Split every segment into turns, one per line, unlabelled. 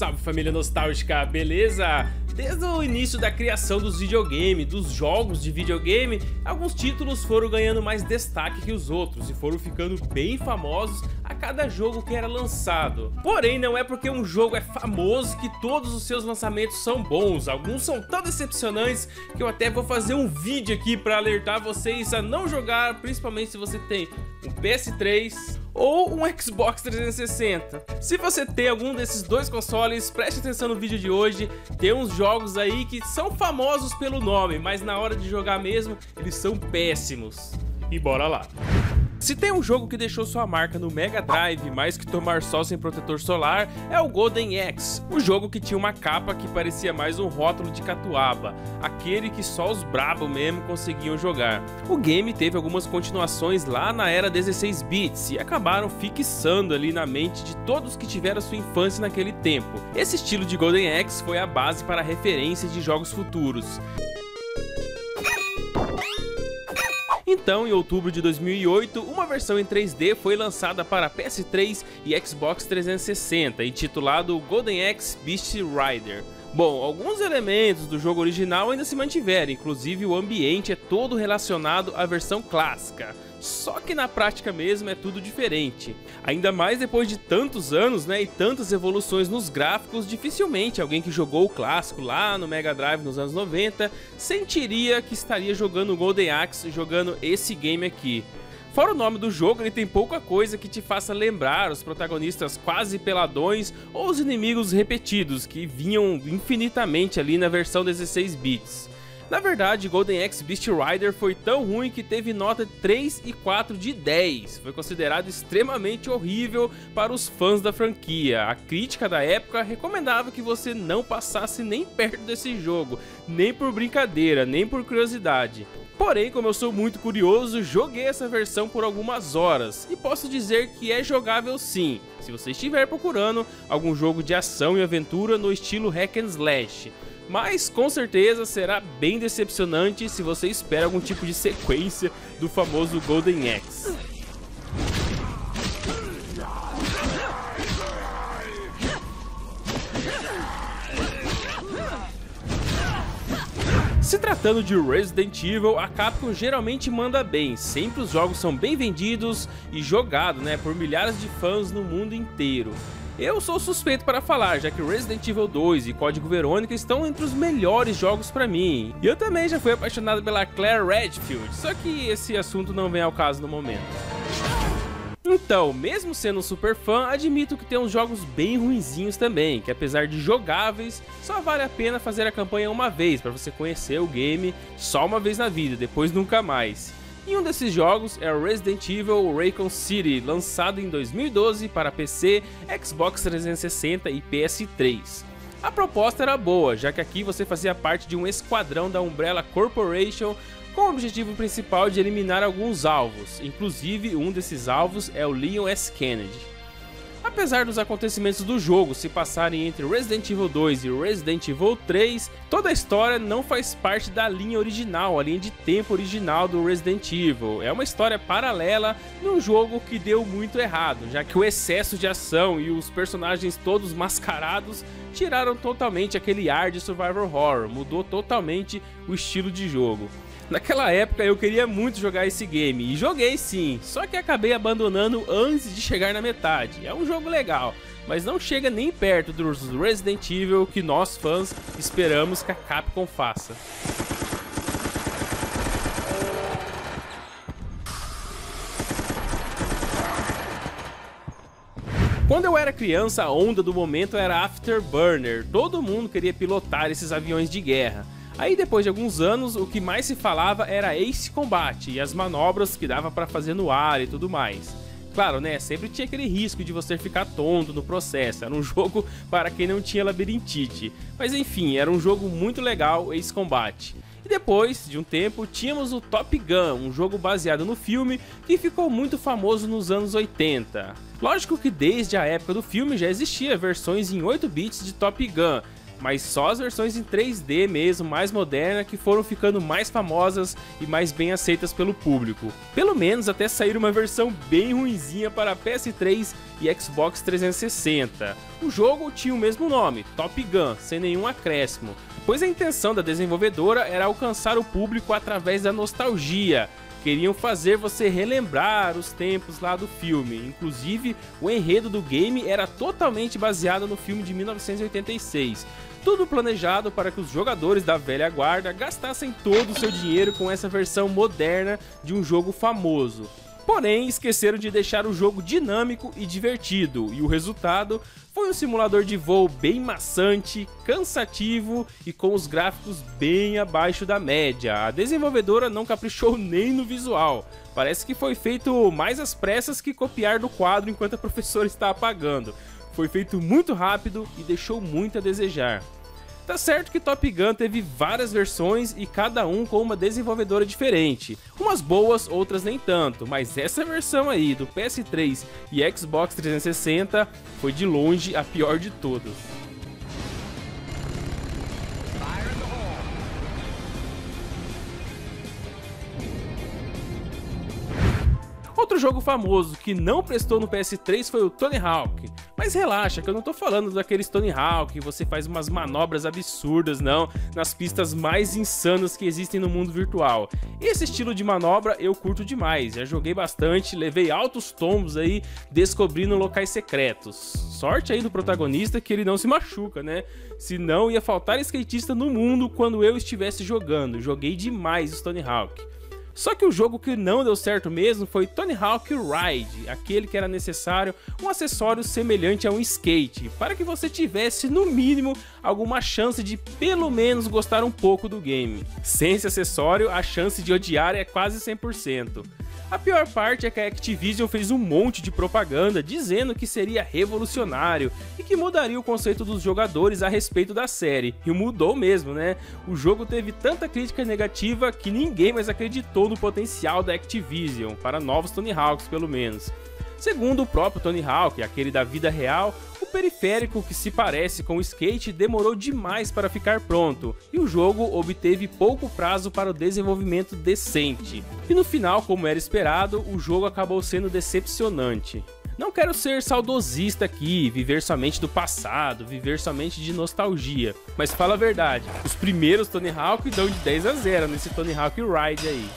salve família nostálgica, beleza? Desde o início da criação dos videogames, dos jogos de videogame, alguns títulos foram ganhando mais destaque que os outros e foram ficando bem famosos a cada jogo que era lançado. Porém, não é porque um jogo é famoso que todos os seus lançamentos são bons. Alguns são tão decepcionantes que eu até vou fazer um vídeo aqui para alertar vocês a não jogar, principalmente se você tem um PS3 ou um Xbox 360. Se você tem algum desses dois consoles, preste atenção no vídeo de hoje. Tem uns jogos aí que são famosos pelo nome, mas na hora de jogar mesmo, eles são péssimos. E bora lá! Se tem um jogo que deixou sua marca no Mega Drive mais que tomar sol sem protetor solar, é o Golden Axe, o jogo que tinha uma capa que parecia mais um rótulo de catuaba, aquele que só os brabos mesmo conseguiam jogar. O game teve algumas continuações lá na era 16 bits e acabaram fixando ali na mente de todos que tiveram sua infância naquele tempo. Esse estilo de Golden Axe foi a base para referências de jogos futuros. Então, em outubro de 2008, uma versão em 3D foi lançada para PS3 e Xbox 360, intitulado Golden Axe Beast Rider. Bom, alguns elementos do jogo original ainda se mantiveram, inclusive o ambiente é todo relacionado à versão clássica. Só que na prática mesmo é tudo diferente. Ainda mais depois de tantos anos, né, e tantas evoluções nos gráficos, dificilmente alguém que jogou o clássico lá no Mega Drive nos anos 90 sentiria que estaria jogando o Golden Axe, jogando esse game aqui. Fora o nome do jogo, ele tem pouca coisa que te faça lembrar os protagonistas quase peladões ou os inimigos repetidos que vinham infinitamente ali na versão 16 bits. Na verdade, Golden Axe Beast Rider foi tão ruim que teve nota 3,4 de 10. Foi considerado extremamente horrível para os fãs da franquia. A crítica da época recomendava que você não passasse nem perto desse jogo, nem por brincadeira, nem por curiosidade. Porém, como eu sou muito curioso, joguei essa versão por algumas horas e posso dizer que é jogável sim, se você estiver procurando algum jogo de ação e aventura no estilo hack and slash. Mas com certeza será bem decepcionante se você espera algum tipo de sequência do famoso Golden Axe. Se tratando de Resident Evil, a Capcom geralmente manda bem, sempre os jogos são bem vendidos e jogados, por milhares de fãs no mundo inteiro. Eu sou suspeito para falar, já que Resident Evil 2 e Código Verônica estão entre os melhores jogos para mim. E eu também já fui apaixonado pela Claire Redfield, só que esse assunto não vem ao caso no momento. Então, mesmo sendo um super fã, admito que tem uns jogos bem ruinzinhos também, que apesar de jogáveis, só vale a pena fazer a campanha uma vez, para você conhecer o game só uma vez na vida, depois nunca mais. E um desses jogos é o Resident Evil Raccoon City, lançado em 2012 para PC, Xbox 360 e PS3. A proposta era boa, já que aqui você fazia parte de um esquadrão da Umbrella Corporation com o objetivo principal de eliminar alguns alvos, inclusive um desses alvos é o Leon S. Kennedy. Apesar dos acontecimentos do jogo se passarem entre Resident Evil 2 e Resident Evil 3, toda a história não faz parte da linha original, a linha de tempo original do Resident Evil. É uma história paralela num jogo que deu muito errado, já que o excesso de ação e os personagens todos mascarados tiraram totalmente aquele ar de survival horror, mudou totalmente o estilo de jogo. Naquela época eu queria muito jogar esse game, e joguei sim, só que acabei abandonando antes de chegar na metade. É um jogo legal, mas não chega nem perto dos Resident Evil que nós fãs esperamos que a Capcom faça. Quando eu era criança, a onda do momento era Afterburner, todo mundo queria pilotar esses aviões de guerra. Aí depois de alguns anos, o que mais se falava era Ace Combat e as manobras que dava pra fazer no ar e tudo mais. Claro, sempre tinha aquele risco de você ficar tonto no processo, era um jogo para quem não tinha labirintite. Mas enfim, era um jogo muito legal, Ace Combat. E depois de um tempo, tínhamos o Top Gun, um jogo baseado no filme que ficou muito famoso nos anos 80. Lógico que desde a época do filme já existia versões em 8 bits de Top Gun, mas só as versões em 3D mesmo, mais moderna, que foram ficando mais famosas e mais bem aceitas pelo público. Pelo menos até sair uma versão bem ruinzinha para PS3 e Xbox 360. O jogo tinha o mesmo nome, Top Gun, sem nenhum acréscimo, pois a intenção da desenvolvedora era alcançar o público através da nostalgia. Queriam fazer você relembrar os tempos lá do filme. Inclusive, o enredo do game era totalmente baseado no filme de 1986. Tudo planejado para que os jogadores da velha guarda gastassem todo o seu dinheiro com essa versão moderna de um jogo famoso. Porém, esqueceram de deixar o jogo dinâmico e divertido, e o resultado foi um simulador de voo bem maçante, cansativo e com os gráficos bem abaixo da média. A desenvolvedora não caprichou nem no visual, parece que foi feito mais às pressas que copiar do quadro enquanto a professora está apagando. Foi feito muito rápido e deixou muito a desejar. Tá certo que Top Gun teve várias versões e cada um com uma desenvolvedora diferente. Umas boas, outras nem tanto, mas essa versão aí do PS3 e Xbox 360 foi de longe a pior de todas. Outro jogo famoso que não prestou no PS3 foi o Tony Hawk. Mas relaxa, que eu não tô falando daqueles Tony Hawk que você faz umas manobras absurdas, não, nas pistas mais insanas que existem no mundo virtual. Esse estilo de manobra eu curto demais, já joguei bastante, levei altos tombos aí, descobrindo locais secretos. Sorte aí do protagonista que ele não se machuca, né? Senão ia faltar skatista no mundo quando eu estivesse jogando. Joguei demais os Tony Hawk. Só que o jogo que não deu certo mesmo foi Tony Hawk Ride, aquele que era necessário um acessório semelhante a um skate, para que você tivesse no mínimo alguma chance de pelo menos gostar um pouco do game. Sem esse acessório, a chance de odiar é quase 100%. A pior parte é que a Activision fez um monte de propaganda dizendo que seria revolucionário e que mudaria o conceito dos jogadores a respeito da série. E mudou mesmo, né? O jogo teve tanta crítica negativa que ninguém mais acreditou no potencial da Activision, para novos Tony Hawks pelo menos. Segundo o próprio Tony Hawk, aquele da vida real, o periférico que se parece com o skate demorou demais para ficar pronto, e o jogo obteve pouco prazo para o desenvolvimento decente. E no final, como era esperado, o jogo acabou sendo decepcionante. Não quero ser saudosista aqui, viver somente do passado, viver somente de nostalgia, mas fala a verdade, os primeiros Tony Hawk dão de 10 a 0 nesse Tony Hawk Ride aí.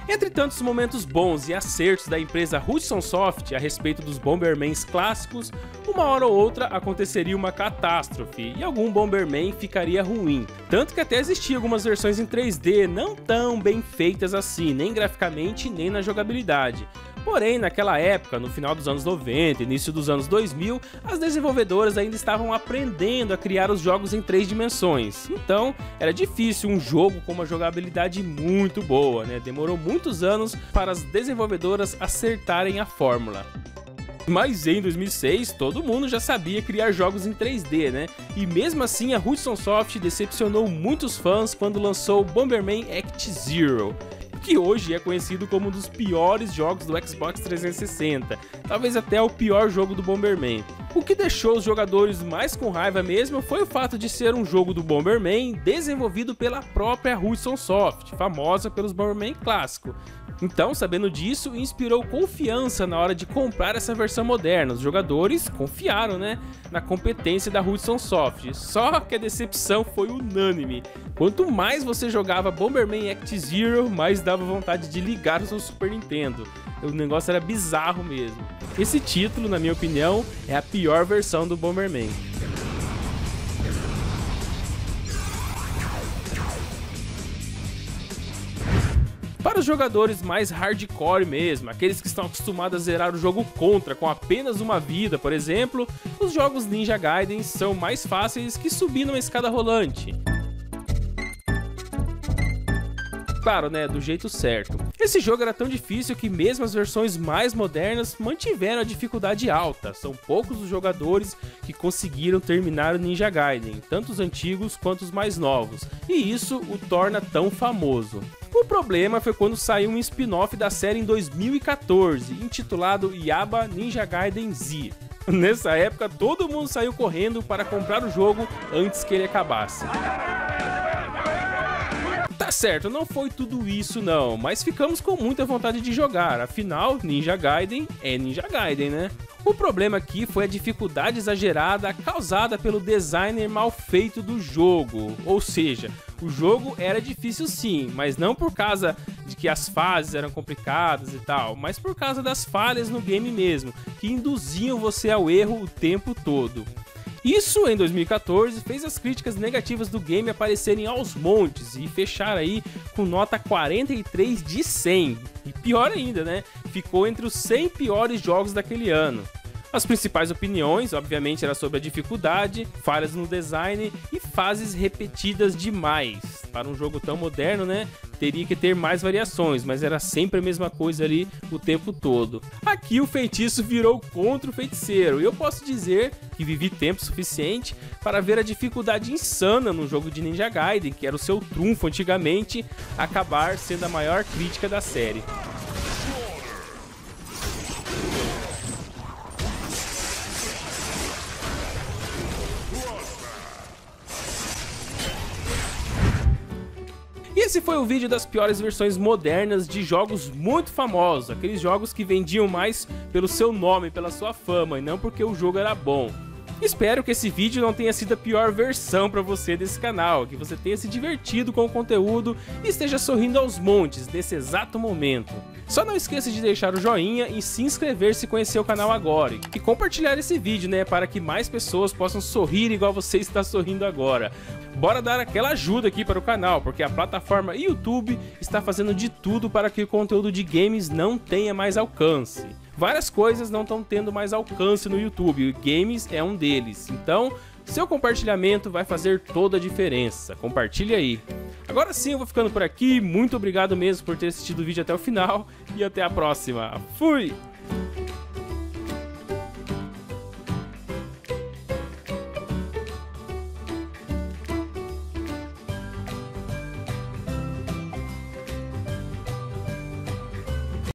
Entre tantos momentos bons e acertos da empresa Hudson Soft a respeito dos Bombermans clássicos, uma hora ou outra aconteceria uma catástrofe e algum Bomberman ficaria ruim. Tanto que até existiam algumas versões em 3D não tão bem feitas assim, nem graficamente nem na jogabilidade. Porém, naquela época, no final dos anos 90, início dos anos 2000, as desenvolvedoras ainda estavam aprendendo a criar os jogos em 3 dimensões. Então, era difícil um jogo com uma jogabilidade muito boa, né? Demorou muitos anos para as desenvolvedoras acertarem a fórmula. Mas em 2006, todo mundo já sabia criar jogos em 3D, né? E mesmo assim, a Hudson Soft decepcionou muitos fãs quando lançou Bomberman Act Zero, que hoje é conhecido como um dos piores jogos do Xbox 360, talvez até o pior jogo do Bomberman. O que deixou os jogadores mais com raiva mesmo foi o fato de ser um jogo do Bomberman desenvolvido pela própria Hudson Soft, famosa pelos Bomberman clássicos. Então, sabendo disso, inspirou confiança na hora de comprar essa versão moderna. Os jogadores confiaram, né, na competência da Hudson Soft, só que a decepção foi unânime. Quanto mais você jogava Bomberman Act Zero, mais dava vontade de ligar o seu Super Nintendo. O negócio era bizarro mesmo. Esse título, na minha opinião, é a pior versão do Bomberman. Para os jogadores mais hardcore mesmo, aqueles que estão acostumados a zerar o jogo Contra com apenas uma vida, por exemplo, os jogos Ninja Gaiden são mais fáceis que subir numa escada rolante. Claro, né, do jeito certo. Esse jogo era tão difícil que mesmo as versões mais modernas mantiveram a dificuldade alta. São poucos os jogadores que conseguiram terminar o Ninja Gaiden, tanto os antigos quanto os mais novos, e isso o torna tão famoso. O problema foi quando saiu um spin-off da série em 2014, intitulado Yaba Ninja Gaiden Z. Nessa época, todo mundo saiu correndo para comprar o jogo antes que ele acabasse. Tá certo, não foi tudo isso não, mas ficamos com muita vontade de jogar, afinal, Ninja Gaiden é Ninja Gaiden, né? O problema aqui foi a dificuldade exagerada causada pelo designer mal feito do jogo, ou seja, o jogo era difícil sim, mas não por causa de que as fases eram complicadas e tal, mas por causa das falhas no game mesmo, que induziam você ao erro o tempo todo. Isso, em 2014, fez as críticas negativas do game aparecerem aos montes e fechar aí com nota 43 de 100. E pior ainda, né? Ficou entre os 100 piores jogos daquele ano. As principais opiniões, obviamente, eram sobre a dificuldade, falhas no design e fases repetidas demais. Para um jogo tão moderno, né, teria que ter mais variações, mas era sempre a mesma coisa ali o tempo todo. Aqui o feitiço virou contra o feiticeiro, e eu posso dizer que vivi tempo suficiente para ver a dificuldade insana no jogo de Ninja Gaiden, que era o seu trunfo antigamente, acabar sendo a maior crítica da série. E esse foi o vídeo das piores versões modernas de jogos muito famosos, aqueles jogos que vendiam mais pelo seu nome, pela sua fama, e não porque o jogo era bom. Espero que esse vídeo não tenha sido a pior versão para você desse canal, que você tenha se divertido com o conteúdo e esteja sorrindo aos montes nesse exato momento. Só não esqueça de deixar o joinha e se inscrever se conhecer o canal agora, e compartilhar esse vídeo, né, para que mais pessoas possam sorrir igual você está sorrindo agora. Bora dar aquela ajuda aqui para o canal, porque a plataforma YouTube está fazendo de tudo para que o conteúdo de games não tenha mais alcance. Várias coisas não estão tendo mais alcance no YouTube, e games é um deles. Então, seu compartilhamento vai fazer toda a diferença. Compartilhe aí. Agora sim, eu vou ficando por aqui. Muito obrigado mesmo por ter assistido o vídeo até o final e até a próxima. Fui!